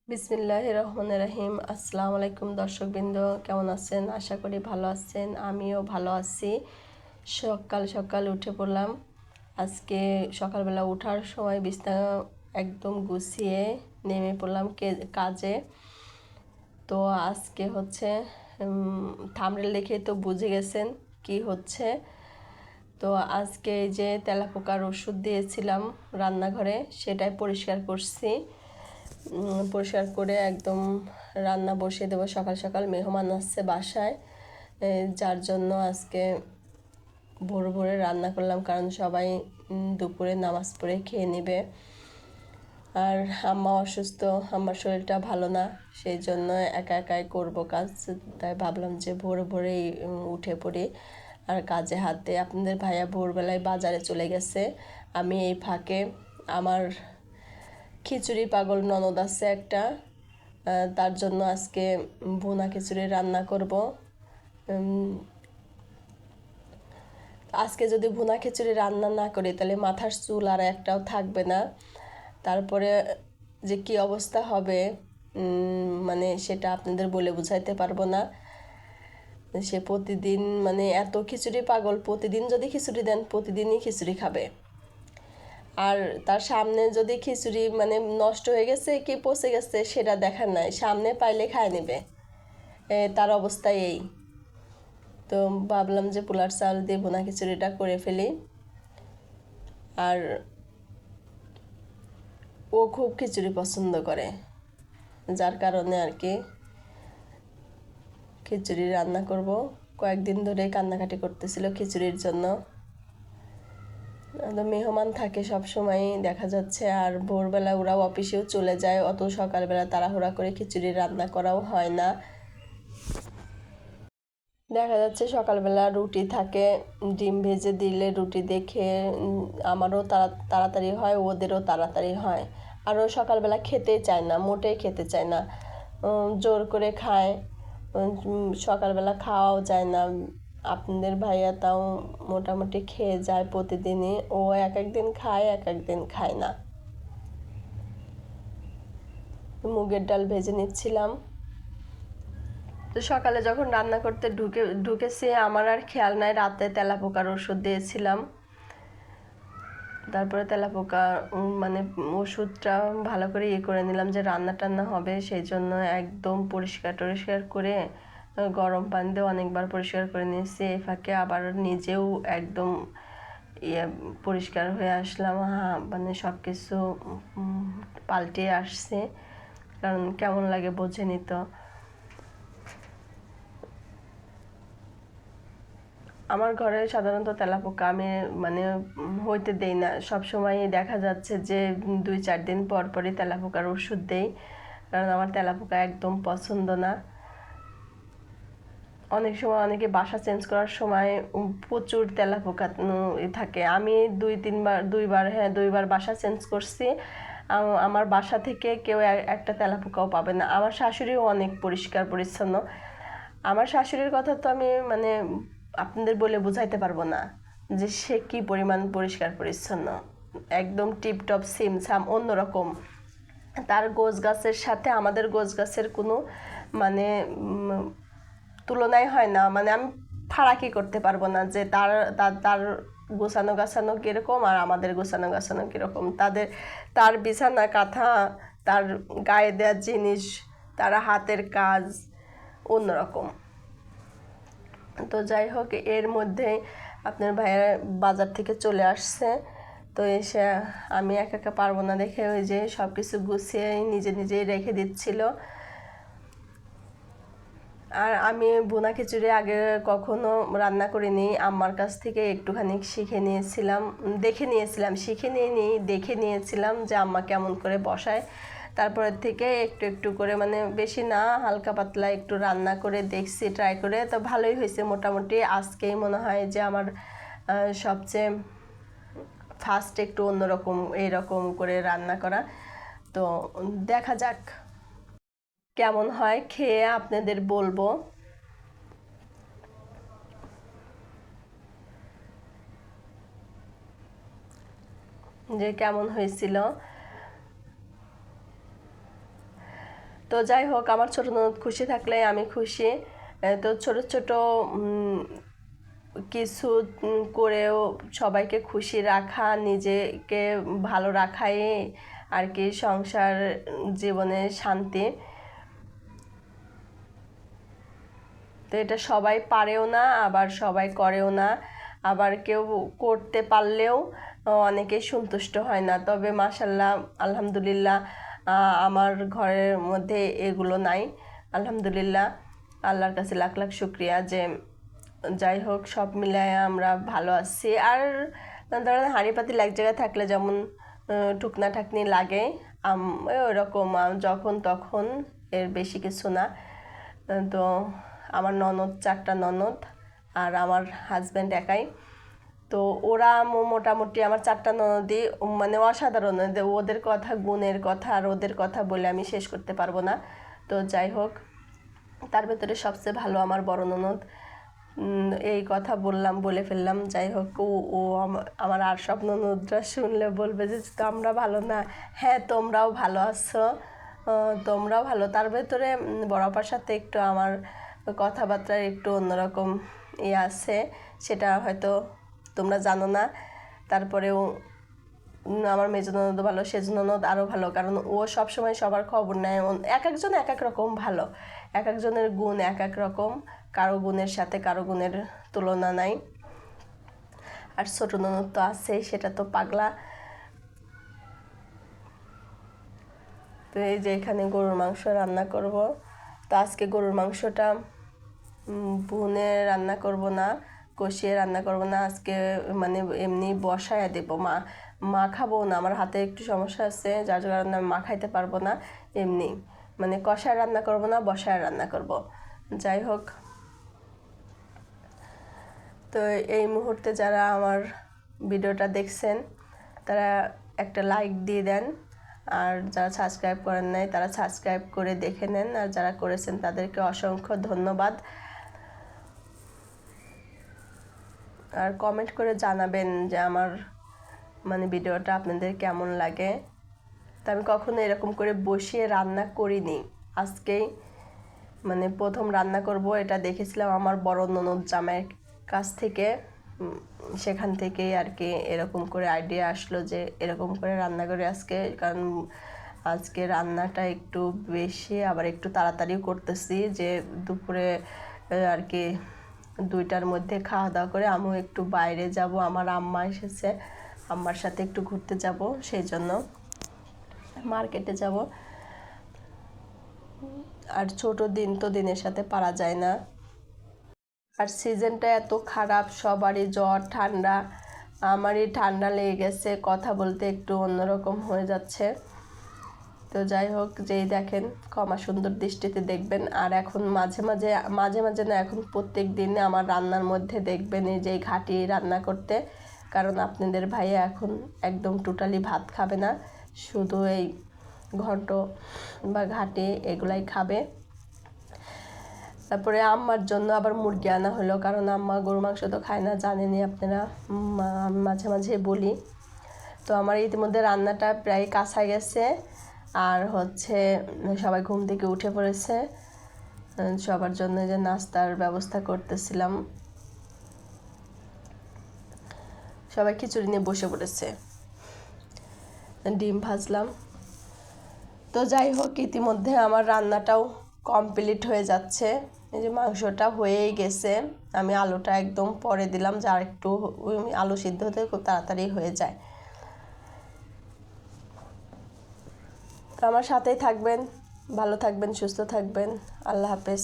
বিসমিল্লাহির রহমানির রহিম। আসসালামু আলাইকুম দর্শকবৃন্দ, কেমন আছেন? আশা করি ভালো আছেন। আমিও ভালো আছি। সকাল সকাল উঠে পড়লাম। আজকে সকালবেলা ওঠার সময় বিছানা একদম গুছিয়ে নেমে পড়লাম কাজে। তো আজকে হচ্ছে থাম্বনেল দেখে তো বুঝে গেছেন কি হচ্ছে। তো আজকে এই যে তেলাপোকার ওষুধ দিয়েছিলাম রান্নাঘরে, সেটাই পরিষ্কার করছি। পরিষ্কার করে একদম রান্না বসিয়ে দেবো। সকাল সকাল মেহমান আসছে বাসায়, যার জন্য আজকে ভোর ভোরে রান্না করলাম, কারণ সবাই দুপুরে নামাজ পড়ে খেয়ে নেবে। আর আম্মা অসুস্থ, আমার শরীরটা ভালো না, সেই জন্য একা একাই করবো কাজ। তাই ভাবলাম যে ভোরে ভোরেই উঠে পড়ি আর কাজে হাত দিই। আপনাদের ভাইয়া ভোরবেলায় বাজারে চলে গেছে। আমি এই ফাঁকে আমার খিচুড়ি পাগল ননদ আছে একটা, তার জন্য আজকে ভুনা খিচুড়ি রান্না করব। আজকে যদি ভুনা খিচুড়ি রান্না না করি তাহলে মাথার চুল আর একটাও থাকবে না। তারপরে যে কি অবস্থা হবে মানে সেটা আপনাদের বলে বুঝাইতে পারবো না। সে প্রতিদিন মানে এত খিচুড়ি পাগল, প্রতিদিন যদি খিচুড়ি দেন প্রতিদিনই খিচুড়ি খাবে। আর তার সামনে যদি খিচুড়ি মানে নষ্ট হয়ে গেছে কি পচে গেছে সেটা দেখার নাই, সামনে পাইলে খায় নেবে। তার অবস্থা এই। তো ভাবলাম যে পোলার চাল দিয়ে ভুনা খিচুড়িটা করে ফেলি। আর ও খুব খিচুড়ি পছন্দ করে, যার কারণে আর কি খিচুড়ি রান্না করব। কয়েকদিন ধরে কান্নাকাটি করতেছিল খিচুড়ির জন্য। মেহমান থাকে সব সময় দেখা যাচ্ছে, আর ভোরবেলা ওরাও অফিসেও চলে যায়, অত সকালবেলা তাড়াহুড়া করে খিচুড়ি রান্না করাও হয় না। দেখা যাচ্ছে সকালবেলা রুটি থাকে, ডিম ভেজে দিলে রুটি দেখে আমারও তাড়াতাড়ি হয়, ওদেরও তাড়াতাড়ি হয়। আরও সকালবেলা খেতেই চায় না, মোটেই খেতে চায় না, জোর করে খায়। সকালবেলা খাওয়াও যায় না। আপনাদের ভাইয়া তাও মোটামুটি খেয়ে যায় প্রতিদিনই। ও এক একদিন খায়, এক একদিন খায় না। মুগের ডাল ভেজে নিচ্ছিলাম। তো সকালে যখন রান্না করতে ঢুকেছি আমার আর খেয়াল নাই রাতে তেলাপোকার ওষুধ দিয়েছিলাম। তারপরে তেলাপোকা মানে ওষুধটা ভালো করে করে নিলাম যে রান্না টান্না হবে, সেই জন্য একদম পরিষ্কার করে গরম পানি দিয়ে অনেকবার পরিষ্কার করে নিয়েছি। এই ফাঁকে আবার নিজেও একদম পরিষ্কার হয়ে আসলাম। মানে সব কিছু পাল্টে আসছে, কারণ কেমন লাগে বোঝেনি তো। আমার ঘরে সাধারণত তেলাপোকা আমি মানে হইতে দেই না। সব সময় দেখা যাচ্ছে যে 2-4 দিন পর পরই তেলাপোকার ওষুধ দেই, কারণ আমার তেলাপোকা একদম পছন্দ না। অনেক সময় অনেকে বাসা চেঞ্জ করার সময় প্রচুর তেলাপোকা থাকে। আমি 2-3বার বাসা চেঞ্জ করছি। আমার বাসা থেকে কেউ একটা তেলাপোকাও পাবে না। আমার শাশুড়িও অনেক পরিষ্কার পরিচ্ছন্ন। আমার শাশুড়ির কথা তো আমি মানে আপনাদের বলে বুঝাইতে পারবো না যে সে কি পরিমাণ পরিষ্কার পরিচ্ছন্ন, একদম টিপটপ সিমসাম অন্যরকম। তার গোছ গাছের সাথে আমাদের গোছ গাছের কোনো মানে তুলনাই হয় না। মানে আমি ফারাকি করতে পারবো না যে তার তার তার গোছানো গাছানো কীরকম আর আমাদের গোছানো গাছানো কীরকম। তার বিছানা কাঁথা, তার গায়ে দেওয়ার জিনিস, তার হাতের কাজ অন্যরকম। তো যাই হোক, এর মধ্যে আপনার ভাইয়ের বাজার থেকে চলে আসছে। তো এসে আমি একা একা পারবো না দেখে ওই যে সব কিছু গুছিয়ে নিজেই রেখে দিচ্ছিল। আর আমি ভুনা খিচুড়ি আগে কখনো রান্না করিনি, আম্মার কাছ থেকে একটুখানি শিখে নিয়েছিলাম যে আম্মা কেমন করে বসায়। তারপরের থেকে একটু একটু করে মানে বেশি না, হালকা পাতলা একটু রান্না করে দেখছি, ট্রাই করে। তো ভালোই হয়েছে মোটামুটি। আজকেই মনে হয় যে আমার সবচেয়ে ফার্স্ট একটু অন্যরকম এইরকম করে রান্না করা। তো দেখা যাক কেমন হয়, খেয়ে আপনাদের বলবো যে কেমন হয়েছিল। তো যাই হোক, আমার ছোট ননদ খুশি থাকলে আমি খুশি। তো ছোট ছোট কিছু করেও সবাইকে খুশি রাখা, নিজেকে ভালো রাখাই আর কি সংসার জীবনে শান্তি। তো এটা সবাই পারেও না, আবার সবাই করেও না, আবার কেউ করতে পারলেও অনেকেই সন্তুষ্ট হয় না। তবে মাশাআল্লাহ, আলহামদুলিল্লাহ, আমার ঘরের মধ্যে এগুলো নাই। আলহামদুলিল্লাহ, আল্লাহর কাছে লাখ লাখ শুক্রিয়া যে যাই হোক সব মিলায় আমরা ভালো আছি। আর ধরেন হাঁড়ি পাতিল এক জায়গায় থাকলে যেমন টুকনা ঠাকনি লাগে, ওরকম যখন তখন, এর বেশি কিছু না। তো আমার ননদ, 4টা ননদ, আর আমার হাজব্যান্ড একাই। তো ওরা মোটামুটি আমার 4টা ননদই মানে অসাধারণ। ওদের কথা, গুণের কথা আর ওদের কথা বলে আমি শেষ করতে পারবো না। তো যাই হোক, তার ভেতরে সবচেয়ে ভালো আমার বড় ননদ। এই কথা বলে ফেললাম। যাই হোক, ও আমার আর সব ননদরা শুনলে বলবে যে আমরা ভালো না। হ্যাঁ, তোমরাও ভালো আছো, তোমরাও ভালো। তার ভেতরে বড় আপার সাথে একটু আমার কথাবার্তার একটু অন্যরকম আছে, সেটা হয়তো তোমরা জানো না। তারপরেও আমার মেজ ননদ ভালো, সেজ ননদ আরও ভালো, কারণ ও সবসময় সবার খবর নেয়। এক একজন এক এক রকম ভালো, এক একজনের গুণ এক এক রকম, কারো গুণের সাথে কারো গুণের তুলনা নাই। আর ছোট ননদ তো আছেই, সেটা তো পাগলা। তো এই যে এখানে গরুর মাংস রান্না করব। তো আজকে গরুর মাংসটা ভুনে রান্না করব না, কষিয়ে রান্না করব না, আজকে মানে এমনি বসায় দেব। মাখাবো না, আমার হাতে একটু সমস্যা আছে, যার কারণে আমি মাখাইতে পারবো না। এমনি মানে কষায় রান্না করব না, বসায় রান্না করব। যাই হোক, তো এই মুহূর্তে যারা আমার ভিডিওটা দেখছেন তারা একটা লাইক দিয়ে দেন, আর যারা সাবস্ক্রাইব করেন নাই তারা সাবস্ক্রাইব করে দেখে নেন, আর যারা করেছেন তাদেরকে অসংখ্য ধন্যবাদ। আর কমেন্ট করে জানাবেন যে আমার মানে ভিডিওটা আপনাদের কেমন লাগে। তো আমি কখনো এরকম করে বসিয়ে রান্না করিনি, আজকেই মানে প্রথম রান্না করব। এটা দেখেছিলাম আমার বড় ননদ জামাইয়ের কাছ থেকে, সেখান থেকেই আর কি এরকম করে আইডিয়া আসলো যে এরকম করে রান্না করে আজকে। কারণ আজকে রান্নাটা একটু বেশি, আবার একটু তাড়াতাড়িও করতেছি, যে দুপুরে আর কি 2টার মধ্যে খাওয়া দাওয়া করে আমিও একটু বাইরে যাব। আমার আম্মা এসেছে, আম্মার সাথে একটু ঘুরতে যাব, সেই জন্য মার্কেটে যাব। আর ছোট দিন তো দিনের সাথে পারা যায় না। আর সিজনটা এত খারাপ, সবারই জ্বর ঠান্ডা, আমারই ঠান্ডা লেগে গেছে, কথা বলতে একটু অন্যরকম হয়ে যাচ্ছে। তো যাই হোক, যেই দেখেন ক্ষমা সুন্দর দৃষ্টিতে দেখবেন। আর এখন মাঝে মাঝে না, এখন প্রত্যেক দিন আমার রান্নার মধ্যে দেখবেন এই যে ঘাটি রান্না করতে, কারণ আপনাদের ভাইয়া এখন একদম টোটালি ভাত খাবে না, শুধু এই ঘন্ট বা ঘাটি এগুলাই খাবে। তারপরে আম্মার জন্য আবার মুরগি আনা হলো, কারণ আম্মা গরু মাংস তো খায় না, জানেনই আপনারা, আমি মাঝে মাঝে বলি। তো আমার ইতিমধ্যে রান্নাটা প্রায় কাঁচা গেছে, আর হচ্ছে সবাই ঘুম থেকে উঠে পড়েছে, সবার জন্য যে নাস্তার ব্যবস্থা করতেছিলাম, সবাই খিচুড়ি নিয়ে বসে পড়েছে, ডিম ভাজলাম। তো যাই হোক, ইতিমধ্যে আমার রান্নাটাও কমপ্লিট হয়ে যাচ্ছে। এই যে মাংসটা হয়েই গেছে, আমি আলুটা একদম পরে দিলাম, যে আর একটু আলু সিদ্ধ হতে খুব তাড়াতাড়ি হয়ে যায়। তো আমার সাথেই থাকবেন, ভালো থাকবেন, সুস্থ থাকবেন। আল্লাহ হাফেজ।